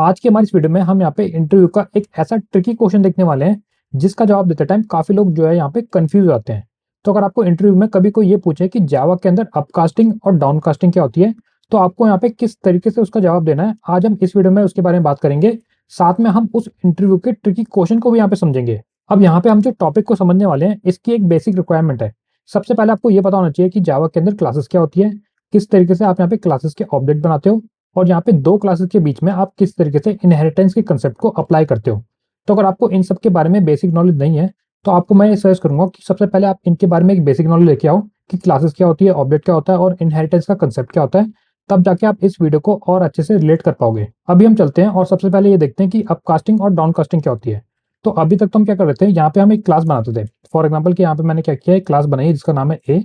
आज की हमारी इस वीडियो में हम यहाँ पे इंटरव्यू का एक ऐसा ट्रिकी क्वेश्चन देखने वाले हैं जिसका जवाब देते टाइम काफी लोग जो है यहाँ पे कंफ्यूज हो जाते हैं। तो अगर आपको इंटरव्यू में कभी कोई ये पूछे कि जावा के अंदर अपकास्टिंग और डाउनकास्टिंग क्या होती है, तो आपको यहाँ पे किस तरीके से उसका जवाब देना है, आज हम इस वीडियो में उसके बारे में बात करेंगे। साथ में हम उस इंटरव्यू के ट्रिकी क्वेश्चन को भी यहाँ पे समझेंगे। अब यहाँ पे हम जो टॉपिक को समझने वाले हैं इसकी एक बेसिक रिक्वायरमेंट है। सबसे पहले आपको ये पता होना चाहिए कि जावा के अंदर क्लासेस क्या होती है, किस तरीके से आप यहाँ पे क्लासेस के ऑब्जेक्ट बनाते हो, और यहाँ पे दो क्लासेस के बीच में आप किस तरीके से इनहेरिटेंस के कंसेप्ट को अप्लाई करते हो। तो अगर आपको इन सब के बारे में बेसिक नॉलेज नहीं है तो आपको मैं ये सजेस्ट करूंगा कि सबसे पहले आप इनके बारे में एक बेसिक नॉलेज लेके आओ कि क्लासेस क्या होती है, ऑब्जेक्ट क्या होता है और इनहेरिटेंस का कंसेप्ट क्या होता है। तब जाके आप इस वीडियो को और अच्छे से रिलेट कर पाओगे। अभी हम चलते हैं और सबसे पहले ये देखते हैं कि अपकास्टिंग और डाउनकास्टिंग क्या होती है। तो अभी तक तो हम क्या कर रहे थे, यहाँ पे हम एक क्लास बनाते थे। फॉर एग्जाम्पल कि यहाँ पे मैंने क्या किया, एक क्लास बनाई जिसका नाम है ए,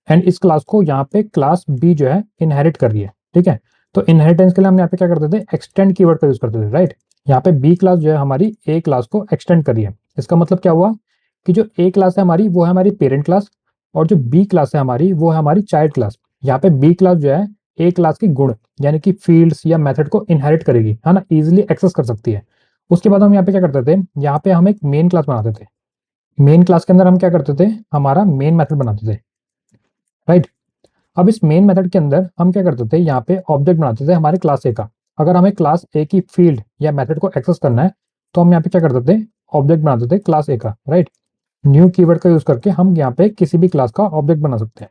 एंड इस क्लास को यहाँ पे क्लास बी जो है इनहेरिट कर रही है। ठीक है, तो इनहेरिटेंस के लिए हम यहाँ पे क्या करते थे, एक्सटेंड कीवर्ड का यूज करते थे। राइट, यहाँ पे बी क्लास जो है हमारी ए क्लास को एक्सटेंड करी है। इसका मतलब क्या हुआ कि जो ए क्लास है हमारी वो है हमारी पेरेंट क्लास, और जो बी क्लास है हमारी वो है हमारी चाइल्ड क्लास। यहाँ पे बी क्लास जो है ए क्लास की गुण यानी कि फील्ड्स या मेथड को इनहेरिट करेगी, है ना, इजिली एक्सेस कर सकती है। उसके बाद हम यहाँ पे क्या करते थे, यहाँ पे हम एक मेन क्लास बनाते थे। मेन क्लास के अंदर हम क्या करते थे, हमारा मेन मेथड बनाते थे। राइट, अब इस मेन मेथड के अंदर हम क्या करते थे, यहाँ पे ऑब्जेक्ट बनाते थे हमारे क्लास ए का। अगर हमें क्लास ए की फील्ड या मेथड को एक्सेस करना है तो हम यहाँ पे क्या करते थे, ऑब्जेक्ट बनाते थे क्लास ए का। राइट, न्यू कीवर्ड का यूज करके हम यहाँ पे किसी भी क्लास का ऑब्जेक्ट बना सकते हैं।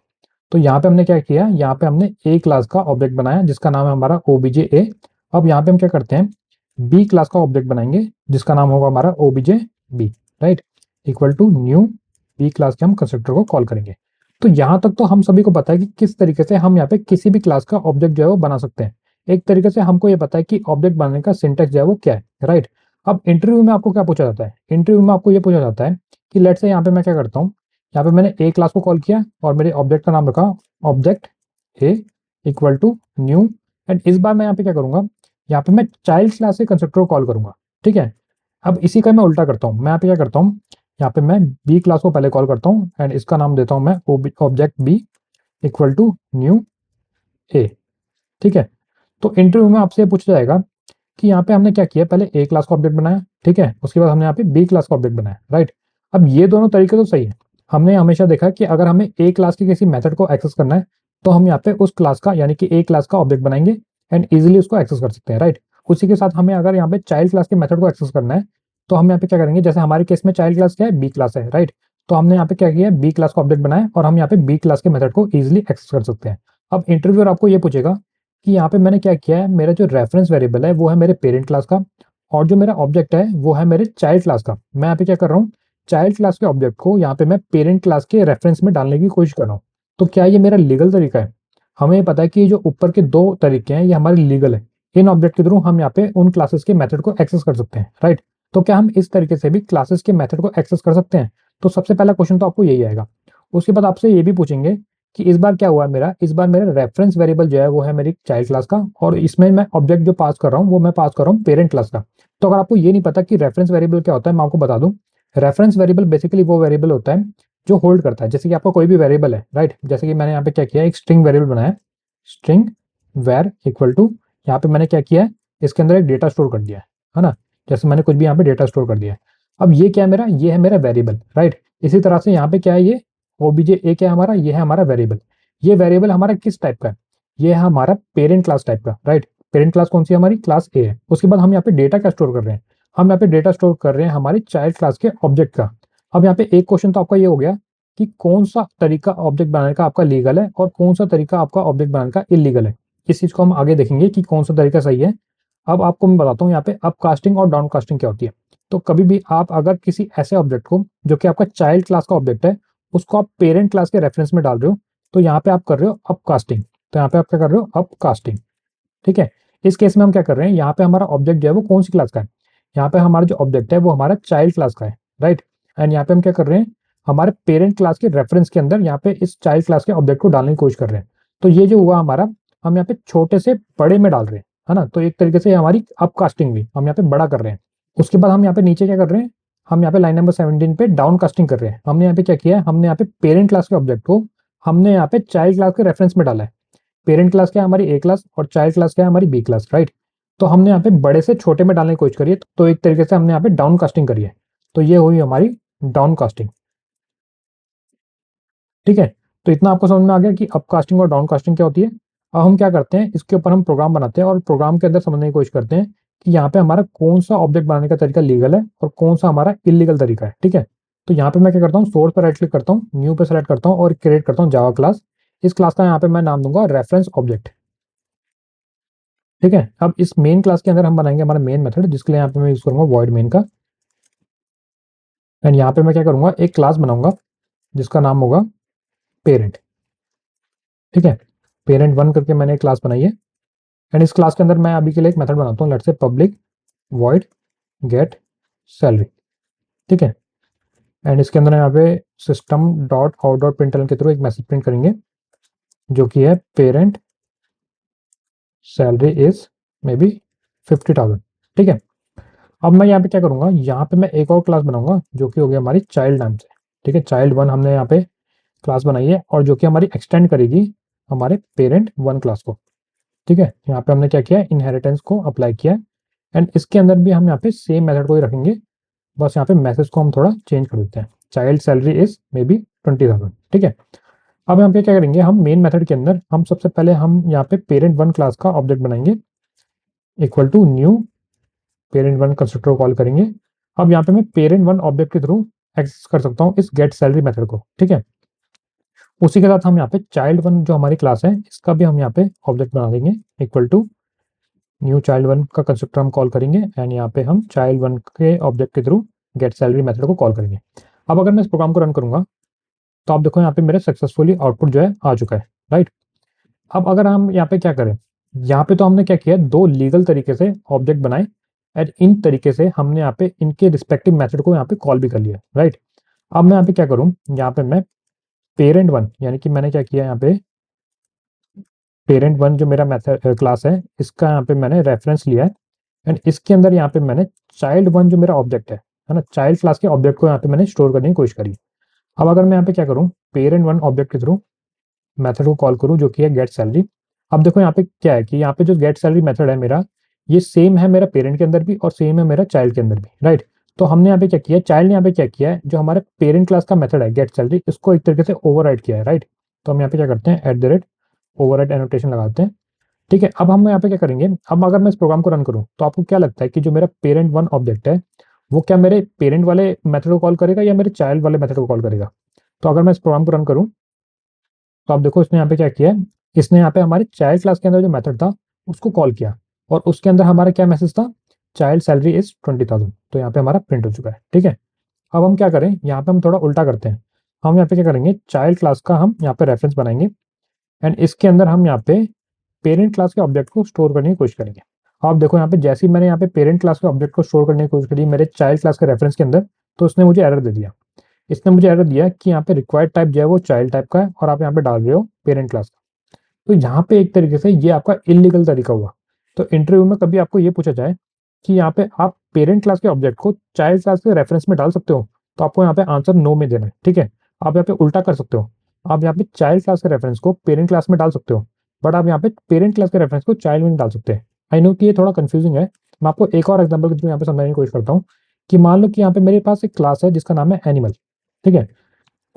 तो यहाँ पे हमने क्या किया, यहाँ पे हमने ए क्लास का ऑब्जेक्ट बनाया जिसका नाम है हमारा ओबीजे ए। अब यहाँ पे हम क्या करते हैं, बी क्लास का ऑब्जेक्ट बनाएंगे जिसका नाम होगा हमारा obj B. Right, equal to new B class के हम कंस्ट्रक्टर को कॉल करेंगे। तो यहाँ तक तो हम सभी को पता है कि किस तरीके से हम यहाँ पे किसी भी क्लास का ऑब्जेक्ट जो है वो बना सकते हैं। एक तरीके से हमको ये पता है कि ऑब्जेक्ट बनाने का सिंटेक्स जो है वो क्या है। राइट, अब इंटरव्यू में आपको क्या पूछा जाता है, इंटरव्यू में आपको ये पूछा जाता है कि लेट से यहाँ पे मैं क्या करता हूँ, यहाँ पे मैंने ए क्लास को कॉल किया और मेरे ऑब्जेक्ट का नाम रखा object A equal to new. And इस बार मैं यहाँ पे क्या करूंगा, यहाँ पे मैं चाइल्ड क्लास के कंस्ट्रक्टर को कॉल करूंगा। ठीक है, अब इसी का मैं उल्टा करता हूँ, मैं यहाँ पे क्या करता हूँ, यहाँ पे मैं बी क्लास को पहले कॉल करता हूँ एंड इसका नाम देता हूँ मैं object B equal to new A. ठीक है, तो इंटरव्यू में आपसे पूछा जाएगा कि यहाँ पे हमने क्या किया, पहले ए क्लास का ऑब्जेक्ट बनाया, ठीक है, उसके बाद हमने यहाँ पे बी क्लास का ऑब्जेक्ट बनाया। राइट, अब ये दोनों तरीके तो सही है। हमने हमेशा देखा कि अगर हमें ए क्लास की किसी मेथड को एक्सेस करना है तो हम यहाँ पे उस क्लास का यानी कि ए क्लास का ऑब्जेक्ट बनाएंगे एंड इजिली उसको एक्सेस कर सकते हैं। राइट, उसी के साथ हमें अगर यहाँ पे चाइल्ड क्लास के मेथड को एक्सेस करना है तो हम यहाँ पे क्या करेंगे, जैसे हमारे केस में चाइल्ड क्लास क्या है, बी क्लास है। राइट, तो हमने यहाँ पे क्या किया, बी क्लास का ऑब्जेक्ट बनाया और हम यहाँ पे बी क्लास के मेथड को इजिली एक्सेस कर सकते हैं। अब इंटरव्यूअर आपको ये पूछेगा कि यहाँ पे मैंने क्या किया है, मेरा जो रेफरेंस वेरिएबल है वो है मेरे पेरेंट क्लास का और जो मेरा ऑब्जेक्ट है वो है मेरे चाइल्ड क्लास का। मैं यहाँ पे क्या कर रहा हूँ, चाइल्ड क्लास के ऑब्जेक्ट को यहाँ पे मैं पेरेंट क्लास के रेफरेंस में डालने की कोशिश कर रहा हूँ। तो क्या ये मेरा लीगल तरीका है? हमें ये पता है कि जो ऊपर के दो तरीके हैं ये हमारे लीगल है। इन ऑब्जेक्ट के थ्रू हम यहाँ पे उन क्लासेस के मेथड को एक्सेस कर सकते हैं। राइट, तो क्या हम इस तरीके से भी क्लासेस के मेथड को एक्सेस कर सकते हैं? तो सबसे पहला क्वेश्चन तो आपको यही आएगा। उसके बाद आपसे ये भी पूछेंगे कि इस बार क्या हुआ मेरा, इस बार मेरा रेफरेंस वेरिएबल जो है वो है मेरी चाइल्ड क्लास का और इसमें मैं ऑब्जेक्ट जो पास कर रहा हूँ वो मैं पास कर रहा हूँ पेरेंट क्लास का। तो अगर आपको ये नहीं पता कि रेफरेंस वेरिएबल क्या होता है, मैं आपको बता दूं। रेफरेंस वेरिएबल बेसिकली वो वेरिएबल होता है जो होल्ड करता है, जैसे कि आपका कोई भी वेरिएबल है। राइट, जैसे कि मैंने यहाँ पे क्या किया, एक स्ट्रिंग वेरिएबल बनाया, स्ट्रिंग वेर इक्वल टू, यहाँ पे मैंने क्या किया है, इसके अंदर एक डेटा स्टोर कर दिया है ना, जैसे मैंने कुछ भी यहाँ पे डेटा स्टोर कर दिया है। अब ये क्या है मेरा, ये है मेरा वेरिएबल। राइट, इसी तरह से यहाँ पे क्या है, ये ओबीजे ए क्या है हमारा, ये है हमारा वेरिएबल। ये वेरिएबल हमारा किस टाइप का है, ये है हमारा पेरेंट क्लास टाइप का। राइट, पेरेंट क्लास कौन सी है हमारी, क्लास ए है। उसके बाद हम यहाँ पे डेटा क्या स्टोर कर रहे हैं, हम यहाँ पे डेटा स्टोर कर रहे हैं हमारी चाइल्ड क्लास के ऑब्जेक्ट का। अब यहाँ पे एक क्वेश्चन तो आपका ये हो गया कि कौन सा तरीका ऑब्जेक्ट बनाने का आपका लीगल है और कौन सा तरीका आपका ऑब्जेक्ट बनाने का इलीगल है। इस चीज को हम आगे देखेंगे कि कौन सा तरीका सही है। अब आपको मैं बताता हूँ यहाँ पे अपकास्टिंग और डाउनकास्टिंग क्या होती है। तो कभी भी आप अगर किसी ऐसे ऑब्जेक्ट को जो कि आपका चाइल्ड क्लास का ऑब्जेक्ट है उसको आप पेरेंट क्लास के रेफरेंस में डाल रहे हो तो यहाँ पे आप कर रहे हो अपकास्टिंग। तो यहाँ पे आप क्या कर रहे हो, अपकास्टिंग। ठीक है, इस केस में हम क्या कर रहे हैं, यहाँ पे हमारा ऑब्जेक्ट जो है वो कौन सी क्लास का है, यहाँ पे हमारा जो ऑब्जेक्ट है वो हमारा चाइल्ड क्लास का है। राइट, एंड यहाँ पे हम क्या कर रहे हैं, हमारे पेरेंट क्लास के रेफरेंस के अंदर यहाँ पे इस चाइल्ड क्लास के ऑब्जेक्ट को डालने की कोशिश कर रहे हैं। तो ये जो हुआ हमारा, हम यहाँ पे छोटे से बड़े में डाल रहे हैं, है ना, तो एक तरीके से हमारी अपकास्टिंग भी हम यहाँ पे बड़ा कर रहे हैं। उसके बाद हम यहाँ पे नीचे क्या कर रहे हैं, हम यहाँ पे लाइन नंबर 17 पे डाउन कास्टिंग कर रहे हैं। हमने यहाँ पे क्या किया है, हमने यहाँ पे पेरेंट क्लास के ऑब्जेक्ट को हमने यहाँ पे चाइल्ड क्लास के रेफरेंस में डाला है। पेरेंट क्लास क्या है हमारी ए क्लास और चाइल्ड क्लास क्या है हमारी बी क्लास। राइट, तो हमने यहाँ पे बड़े से छोटे में डालने की कोशिश करी है, तो एक तरीके से हमने यहाँ पे डाउन कास्टिंग करी है। तो ये हुई हमारी डाउन कास्टिंग। ठीक है, तो इतना आपको समझ में आ गया कि अपकास्टिंग और डाउन कास्टिंग क्या होती है। अब हम क्या करते हैं, इसके ऊपर हम प्रोग्राम बनाते हैं और प्रोग्राम के अंदर समझने की कोशिश करते हैं कि यहाँ पे हमारा कौन सा ऑब्जेक्ट बनाने का तरीका लीगल है और कौन सा हमारा इलीगल तरीका है। ठीक है, तो यहाँ पे मैं क्या करता हूँ, सोर्स पर राइट क्लिक करता हूँ, न्यू पे सेलेक्ट करता हूँ और क्रिएट करता हूँ जावा क्लास। इस क्लास का यहाँ पे मैं नाम दूंगा रेफरेंस ऑब्जेक्ट। ठीक है, अब इस मेन क्लास के अंदर हम बनाएंगे हमारा मेन मेथड, जिसके लिए यहाँ पे मैं यूज करूंगा वॉइड मेन का। एंड यहाँ पे मैं क्या करूंगा, एक क्लास बनाऊंगा जिसका नाम होगा पेरेंट। ठीक है, पेरेंट वन करके मैंने एक क्लास बनाई है। एंड इस क्लास के अंदर मैं अभी के लिए एक मेथड बनाता हूँ, let's say public void get salary. ठीक है, एंड इसके अंदर यहाँ पे system dot out dot println के थ्रू एक मैसेज प्रिंट करेंगे जो कि है parent salary is may be 50,000। ठीक है, अब मैं यहाँ पे क्या करूंगा, यहाँ पे मैं एक और क्लास बनाऊंगा जो कि हो गया हमारी चाइल्ड नाम से। ठीक है, चाइल्ड वन हमने यहाँ पे क्लास बनाई है और जो कि हमारी एक्सटेंड करेगी हमारे पेरेंट वन क्लास को। ठीक है, यहाँ पे हमने क्या किया, इनहेरिटेंस को अप्लाई किया। एंड इसके अंदर भी हम यहाँ पे सेम मेथड को ही रखेंगे, बस यहाँ पे मैसेज को हम थोड़ा चेंज कर देते हैं, child salary is may be 20,000। ठीक है, अब यहाँ पे क्या करेंगे, हम मेन मेथड के अंदर हम सबसे पहले हम यहाँ पे पेरेंट वन क्लास का ऑब्जेक्ट बनाएंगे equal to new parent one constructor को कॉल करेंगे। अब यहाँ पे मैं पेरेंट वन ऑब्जेक्ट के थ्रू एक्सेस कर सकता हूँ इस गेट सैलरी मेथड को। ठीक है, उसी के साथ हम यहाँ पे चाइल्ड वन जो हमारी क्लास है इसका भी हम यहाँ पे ऑब्जेक्ट बना देंगे equal to new child one का कंस्ट्रक्टर हम कॉल करेंगे। एंड यहाँ पे हम चाइल्ड वन के ऑब्जेक्ट के थ्रू गेट सैलरी मेथड को कॉल करेंगे। अब अगर मैं इस प्रोग्राम को रन करूंगा तो आप देखो यहाँ पे मेरे सक्सेसफुली आउटपुट जो है आ चुका है, राइट। अब अगर हम यहाँ पे क्या करें, यहाँ पे तो हमने क्या किया, दो लीगल तरीके से ऑब्जेक्ट बनाए एंड इन तरीके से हमने यहाँ पे इनके रिस्पेक्टिव मेथड को यहाँ पे कॉल भी कर लिया, राइट। अब मैं यहाँ पे क्या करूँ, यहाँ पे मैं पेरेंट वन यानी कि मैंने क्या किया, यहाँ पे पेरेंट वन जो मेरा मेथड क्लास है इसका यहाँ पे मैंने रेफरेंस लिया है। एंड इसके अंदर यहाँ पे मैंने चाइल्ड वन जो मेरा ऑब्जेक्ट है ना, चाइल्ड क्लास के ऑब्जेक्ट को यहाँ पे मैंने स्टोर करने की कोशिश करी। अब अगर मैं यहाँ पे क्या करूँ, पेरेंट वन ऑब्जेक्ट के थ्रू मेथड को कॉल करूँ जो कि है गेट सैलरी। अब देखो यहाँ पे क्या है कि यहाँ पे जो गेट सैलरी मेथड है मेरा, ये सेम है मेरा पेरेंट के अंदर भी और सेम है मेरा चाइल्ड के अंदर भी, राइट। तो हमने यहाँ पे क्या किया, चाइल्ड ने यहाँ पे क्या किया है, जो हमारे पेरेंट क्लास का मेथड है गेट सैलरी, इसको एक तरीके से ओवरराइड किया है, राइट। तो हम यहाँ पे क्या करते हैं, @ ओवरराइड एनोटेशन लगाते हैं। ठीक है, अब हम यहाँ पे क्या करेंगे, अब अगर मैं इस प्रोग्राम को रन करूँ तो आपको क्या लगता है कि जो मेरा पेरेंट वन ऑब्जेक्ट है वो क्या मेरे पेरेंट वाले मेथड को कॉल करेगा या मेरे चाइल्ड वाले मेथड को कॉल करेगा। तो अगर मैं इस प्रोग्राम को रन करूँ तो आप देखो इसने यहाँ पे क्या किया है, इसने यहाँ पे हमारे चाइल्ड क्लास के अंदर जो मेथड था उसको कॉल किया और उसके अंदर हमारा क्या मैसेज था, चाइल्ड सैलरी इज 20,000। तो यहाँ पे हमारा प्रिंट हो चुका है। ठीक है, अब हम क्या करें, यहाँ पे हम थोड़ा उल्टा करते हैं। हम यहाँ पे क्या करेंगे, चाइल्ड क्लास का हम यहाँ पे रेफरेंस बनाएंगे एंड इसके अंदर हम यहाँ पे पेरेंट क्लास के ऑब्जेक्ट को स्टोर करने की कोशिश करेंगे। आप देखो यहाँ पे जैसे ही मैंने यहाँ पे पेरेंट क्लास के ऑब्जेक्ट को स्टोर करने की कोशिश करी मेरे चाइल्ड क्लास के रेफरेंस के अंदर, तो उसने मुझे एरर दे दिया। इसने मुझे एरर दिया कि यहाँ पे रिक्वायर्ड टाइप जो है वो चाइल्ड टाइप का है और आप यहाँ पे डाल रहे हो पेरेंट क्लास का। तो यहाँ पे एक तरीके से ये आपका इलीगल तरीका हुआ। तो इंटरव्यू में कभी आपको ये पूछा जाए कि यहाँ पे आप पेरेंट क्लास के ऑब्जेक्ट को चाइल्ड क्लास के रेफरेंस में डाल सकते हो, तो आपको यहाँ पे आंसर नो में देना है। ठीक है, आप यहाँ पे उल्टा कर सकते हो, आप यहाँ पे चाइल्ड क्लास के रेफरेंस को पेरेंट क्लास में डाल सकते हो, बट आप यहाँ पे पेरेंट क्लास के रेफरेंस को चाइल्ड में डाल सकते हैं। आई नो कि ये थोड़ा कंफ्यूजिंग है, मैं आपको एक और एग्जाम्पल के थ्रू यहाँ पे समझाने की कोशिश करता हूँ कि मान लो कि यहाँ पे मेरे पास एक क्लास है जिसका नाम है एनिमल। ठीक है,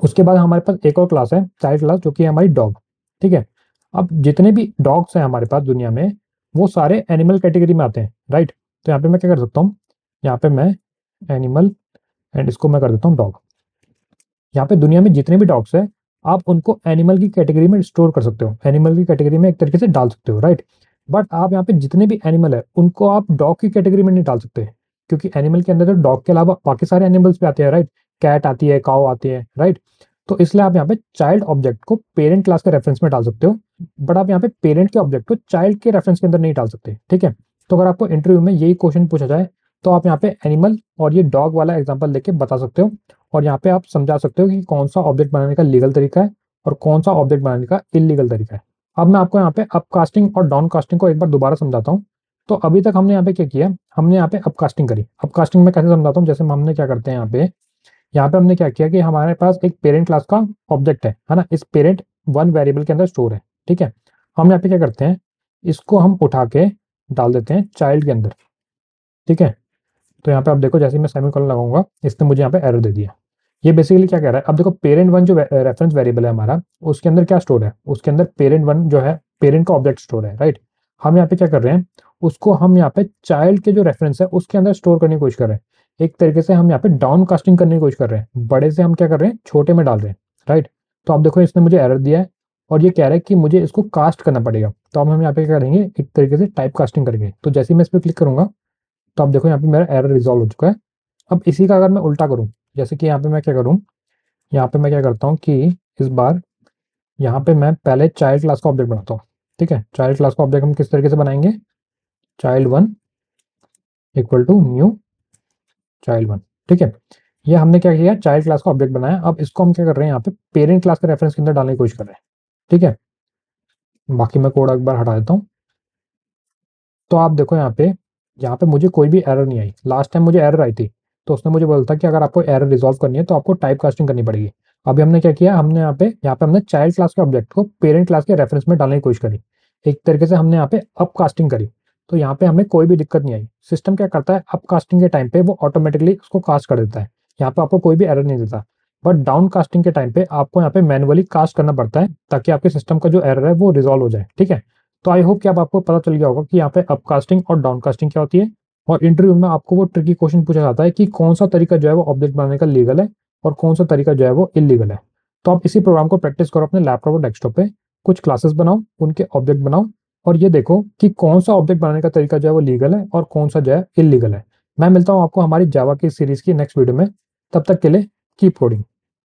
उसके बाद हमारे पास एक और क्लास है चाइल्ड क्लास जो कि है हमारी डॉग। ठीक है, अब जितने भी डॉग्स हैं हमारे पास दुनिया में वो सारे एनिमल कैटेगरी में आते हैं, राइट। तो यहाँ पे मैं क्या कर सकता हूँ, यहाँ पे मैं एनिमल एंड इसको मैं कर देता हूँ डॉग। यहाँ पे दुनिया में जितने भी डॉग्स हैं आप उनको एनिमल की कैटेगरी में स्टोर कर सकते हो, एनिमल की कैटेगरी में एक तरीके से डाल सकते हो, राइट। बट आप यहाँ पे जितने भी एनिमल है उनको आप डॉग की कैटेगरी में नहीं डाल सकते, क्योंकि एनिमल के अंदर तो डॉग के अलावा बाकी सारे एनिमल्स भी आते हैं, राइट। कैट आती है, काऊ आती है, राइट। तो इसलिए आप यहाँ पे चाइल्ड ऑब्जेक्ट को पेरेंट क्लास के रेफरेंस में डाल सकते हो, बट आप यहाँ पे पेरेंट के ऑब्जेक्ट को चाइल्ड के रेफरेंस के अंदर नहीं डाल सकते। ठीक है, तो अगर आपको इंटरव्यू में यही क्वेश्चन पूछा जाए तो आप यहाँ पे एनिमल और ये डॉग वाला एग्जाम्पल लेके बता सकते हो और यहाँ पे आप समझा सकते हो कि कौन सा ऑब्जेक्ट बनाने का लीगल तरीका है और कौन सा ऑब्जेक्ट बनाने का इलीगल तरीका है। अब मैं आपको यहाँ पे अपकास्टिंग और डाउनकास्टिंग को एक बार दोबारा समझाता हूँ। तो अभी तक हमने यहाँ पे क्या किया, हमने यहाँ पे अपकास्टिंग करी। अपकास्टिंग में कैसे समझाता हूँ, जैसे हमने क्या करते हैं यहाँ पे हमने क्या किया कि हमारे पास एक पेरेंट क्लास का ऑब्जेक्ट है ना, इस पेरेंट वन वेरिएबल के अंदर स्टोर है। ठीक है, हम यहाँ पे क्या करते हैं, इसको हम उठा के डाल देते हैं चाइल्ड के अंदर, ठीक है। तो यहाँ पे आप देखो जैसे ही मैं सेमीकोलन लगाऊंगा इसने मुझे यहाँ पे एरर दे दिया। ये बेसिकली क्या कह रहा है, अब देखो पेरेंट वन जो रेफरेंस वेरिएबल है हमारा, उसके अंदर क्या स्टोर है, उसके अंदर पेरेंट वन जो है पेरेंट का ऑब्जेक्ट स्टोर है, राइट। हम यहाँ पे क्या कर रहे हैं, उसको हम यहाँ पे चाइल्ड के जो रेफरेंस है उसके अंदर स्टोर करने की कोशिश कर रहे हैं। एक तरीके से हम यहाँ पे डाउन कास्टिंग करने की कोशिश कर रहे हैं, बड़े से हम क्या कर रहे हैं छोटे में डाल रहे हैं, राइट। तो आप देखो इसने मुझे एरर दिया है और ये कह रहा है कि मुझे इसको कास्ट करना पड़ेगा। तो अब हम यहाँ पे क्या करेंगे, एक तरीके से टाइप कास्टिंग करेंगे। तो जैसे ही मैं इस पर क्लिक करूंगा तो आप देखो यहाँ पे मेरा एरर रिजॉल्व हो चुका है। अब इसी का अगर मैं उल्टा करूँ, जैसे कि यहाँ पे मैं क्या करूँ, यहाँ पे मैं क्या करता हूँ कि इस बार यहाँ पे मैं पहले चाइल्ड क्लास का ऑब्जेक्ट बनाता हूँ, ठीक है। चाइल्ड क्लास का ऑब्जेक्ट हम किस तरीके से बनाएंगे, child one equal to new child one, ठीक है। ये हमने क्या किया, चाइल्ड क्लास का ऑब्जेक्ट बनाया। अब इसको हम क्या कर रहे हैं, यहाँ पे पेरेंट क्लास के रेफरेंस के अंदर डालने की कोशिश कर रहे हैं, ठीक है। बाकी मैं कोड एक बार हटा देता हूँ। तो आप देखो यहाँ पे मुझे कोई भी एरर नहीं आई। लास्ट टाइम मुझे एरर आई थी तो उसने मुझे बोला था कि अगर आपको एरर रिजॉल्व करनी है तो आपको टाइप कास्टिंग करनी पड़ेगी। अभी हमने क्या किया, हमने यहाँ पे हमने चाइल्ड क्लास के ऑब्जेक्ट को पेरेंट क्लास के रेफरेंस में डालने की कोशिश करी। एक तरीके से हमने यहाँ पे अप कास्टिंग करी। तो यहाँ पे हमें कोई भी दिक्कत नहीं आई। सिस्टम क्या करता है, अप कास्टिंग के टाइम पे वो ऑटोमेटिकली उसको कास्ट कर देता है, यहाँ पे आपको कोई भी एरर नहीं देता। बट डाउन कास्टिंग के टाइम पे आपको यहाँ पे मैनुअली कास्ट करना पड़ता है ताकि आपके सिस्टम का जो एरर है वो रिजॉल्व हो जाए, ठीक है। तो आई होप कि अब आपको पता चल गया होगा कि यहाँ पे अपकास्टिंग और डाउनकास्टिंग क्या होती है। और इंटरव्यू में आपको वो ट्रिकी क्वेश्चन पूछा जाता है कि कौन सा तरीका जो है वो ऑब्जेक्ट बनाने का लीगल है और कौन सा तरीका जो है वो इलीगल है। तो आप इसी प्रोग्राम को प्रैक्टिस करो अपने लैपटॉप और डेस्कटॉप पे, कुछ क्लासेस बनाओ, उनके ऑब्जेक्ट बनाओ और ये देखो कि कौन सा ऑब्जेक्ट बनाने का तरीका जो है वो लीगल है और कौन सा जो है इलीगल है। मैं मिलता हूँ आपको हमारी जावा की सीरीज की नेक्स्ट वीडियो में। तब तक के लिए कीप कोडिंग।